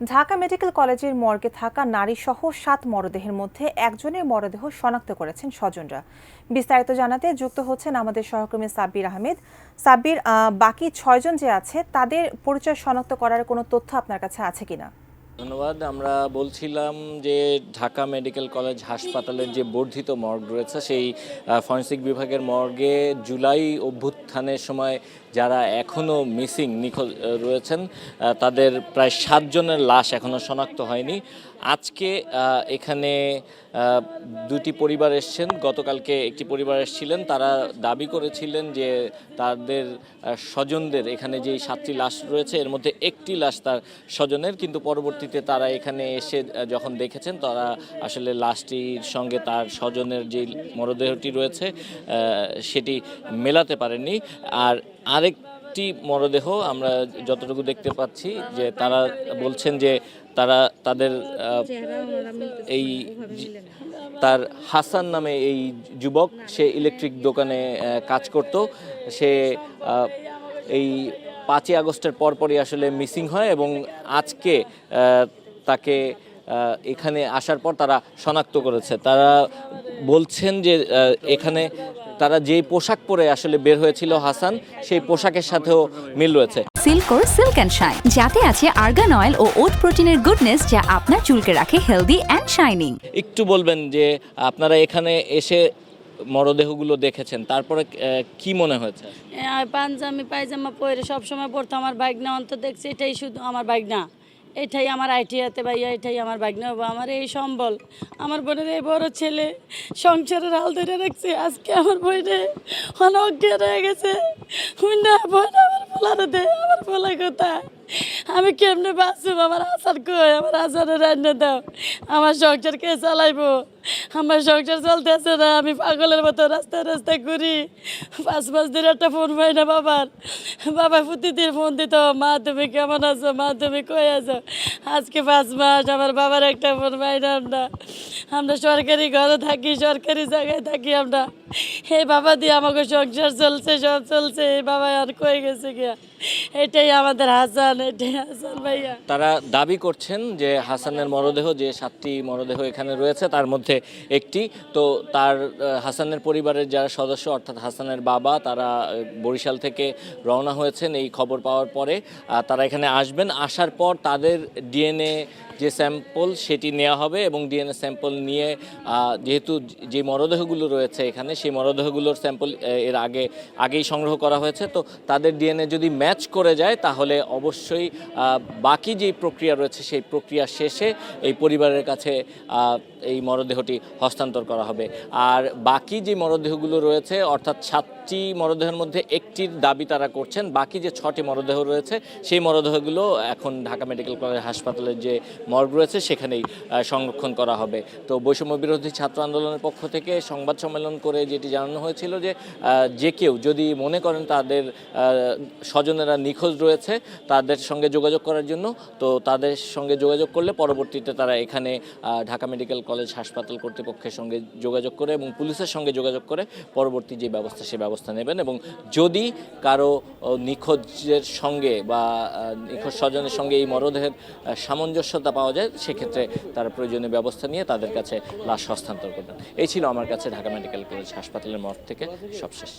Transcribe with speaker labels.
Speaker 1: Dhaka medical কলেজের মর্গে থাকা নারীসহ ৭ মরদেহের মধ্যে একজনের মরদেহ শনাক্ত করেছেন স্বজনরা। বিস্তারিত জানাতে যুক্ত হচ্ছেন আমাদের সহকর্মী সাব্বির আহমেদ। সাব্বির, বাকি ৬ জন যে আছে তাদের পরিচয় শনাক্ত করার কোনো তথ্য আপনার কাছে আছে কিনা?
Speaker 2: ধন্যবাদ। আমরা বলছিলাম যে ঢাকা মেডিকেল কলেজ হাসপাতালের যে বর্ধিত মর্গ রয়েছে সেই ফরেনসিক বিভাগের মর্গে জুলাই অভ্যুত্থানের সময় যারা এখনও নিখোঁজ রয়েছেন তাদের প্রায় ৭ জনের লাশ এখনও শনাক্ত হয়নি। আজকে এখানে দুটি পরিবার এসছেন। গতকালকে একটি পরিবার এসেছিলেন, তারা দাবি করেছিলেন যে তাদের স্বজনদের এখানে যেই ৭টি লাশ রয়েছে এর মধ্যে একটি লাশ তার স্বজনের, কিন্তু পরবর্তীতে তারা এখানে এসে যখন দেখেছেন তারা আসলে লাশটির সঙ্গে তার স্বজনের যে মরদেহটি রয়েছে সেটি মেলাতে পারেননি। আর আরেকটি মরদেহ আমরা যতটুকু দেখতে পাচ্ছি যে তারা বলছেন যে তাদের তার হাসান নামে এই যুবক, সে ইলেকট্রিক দোকানে কাজ করত। সে এই ৫ই আগস্টের পরপরই আসলে মিসিং হয় এবং আজকে তাকে এখানে আসার পর তারা শনাক্ত করেছে। তারা বলছেন যে এখানে তারা যেই পোশাক পরে আসলে বের হয়েছিল হাসান, সেই পোশাকের সাথেও মিল রয়েছে।
Speaker 3: সিল্কোর সিল্ক অ্যান্ড শাইন, যাতে আছে আর্গান অয়েল ও ওট প্রোটিনের গুডনেস, যা আপনার চুলকে রাখে হেলদি অ্যান্ড শাইনিং।
Speaker 2: একটু বলবেন যে আপনারা এখানে এসে মরদেহগুলো দেখেছেন, তারপরে কি মনে হয়েছে?
Speaker 4: পাঞ্জাবি পায়জামা পরে সবসময় পড়তো আমার বাইক না, অন্ত দেখছি এটাই শুধু আমার বাইক না, এটাই আমার আইটিআতে ভাইয়া, এটাই আমার ভাগ্নে হবো, আমার এই সম্বল, আমার বোনের এই বড় ছেলে সংসারের হাল ধরে রাখছে। আজকে আমার বইনে অনেক হয়ে গেছে, আমার ফোলারে দেয়, আমার ফোলা কথা আমি কেমনে বাঁচব? আমার আচার কই, আমার আচারের রান্না দাও, আমার সংসার কে চালাইবো? আমার সংসার চলতেছে না, আমি পাগলের মতো রাস্তায় রাস্তায় ঘুরি। 5 মাস ধরে একটা ফোন পাই না বাবার। বাবা প্রতিদিন ফোন দিত, মা তুমি কেমন আছো, মা তুমি কই আছো? আজকে 5 মাস আমার বাবার একটা ফোন পাই না। আমরা সরকারি ঘরে থাকি, সরকারি জায়গায় থাকি আমরা। এই বাবা দিয়ে আমাকে সংসার চলছে, সব চলছে। এই বাবা আর কই গেছে গিয়া? এটাই আমাদের হাসান, এটাই হাসান ভাইয়া।
Speaker 2: তারা দাবি করছেন যে হাসানের মরদেহ, যে 7টি মরদেহ এখানে রয়েছে তার মধ্যে একটি, তো তার হাসানের পরিবারের যারা সদস্য অর্থাৎ হাসানের বাবা, তারা বরিশাল থেকে রওনা হয়েছেন এই খবর পাওয়ার পরে। তারা এখানে আসবেন, আসার পর তাদের ডিএনএ যে স্যাম্পল সেটি নেওয়া হবে এবং ডিএনএ স্যাম্পল নিয়ে যেহেতু যে মরদেহগুলো রয়েছে এখানে সেই মরদেহগুলোর স্যাম্পল এর আগেই সংগ্রহ করা হয়েছে, তো তাদের ডিএনএ যদি ম্যাচ করে যায় তাহলে অবশ্যই বাকি যেই প্রক্রিয়া রয়েছে সেই প্রক্রিয়া শেষে এই পরিবারের কাছে এই মরদেহটি হস্তান্তর করা হবে। আর বাকি যে মরদেহগুলো রয়েছে অর্থাৎ 7টি মরদেহের মধ্যে একটির দাবি তারা করছেন, বাকি যে 6টি মরদেহ রয়েছে সেই মরদেহগুলো এখন ঢাকা মেডিকেল কলেজ হাসপাতালের যে মর্গ রয়েছে সেখানেই সংরক্ষণ করা হবে। তো বৈষম্য বিরোধী ছাত্র আন্দোলনের পক্ষ থেকে সংবাদ সম্মেলন করে যেটি জানানো হয়েছিল যে কেউ যদি মনে করেন তাদের স্বজনেরা নিখোঁজ রয়েছে তাদের সঙ্গে যোগাযোগ করার জন্য, তো তাদের সঙ্গে যোগাযোগ করলে পরবর্তীতে তারা এখানে ঢাকা মেডিকেল কলেজ হাসপাতাল কর্তৃপক্ষের সঙ্গে যোগাযোগ করে এবং পুলিশের সঙ্গে যোগাযোগ করে পরবর্তী যে ব্যবস্থা সে ব্যবস্থা নেবেন। এবং যদি কারো নিখোঁজের সঙ্গে বা নিখোঁজ স্বজনের সঙ্গে এই মরদেহের সামঞ্জস্যতা পাওয়া যায় সেক্ষেত্রে তারা প্রয়োজনীয় ব্যবস্থা নিয়ে তাদের কাছে লাশ হস্তান্তর করবেন। এই ছিল আমার কাছে ঢাকা মেডিকেল কলেজ হাসপাতালের মর্গ থেকে সবশেষ।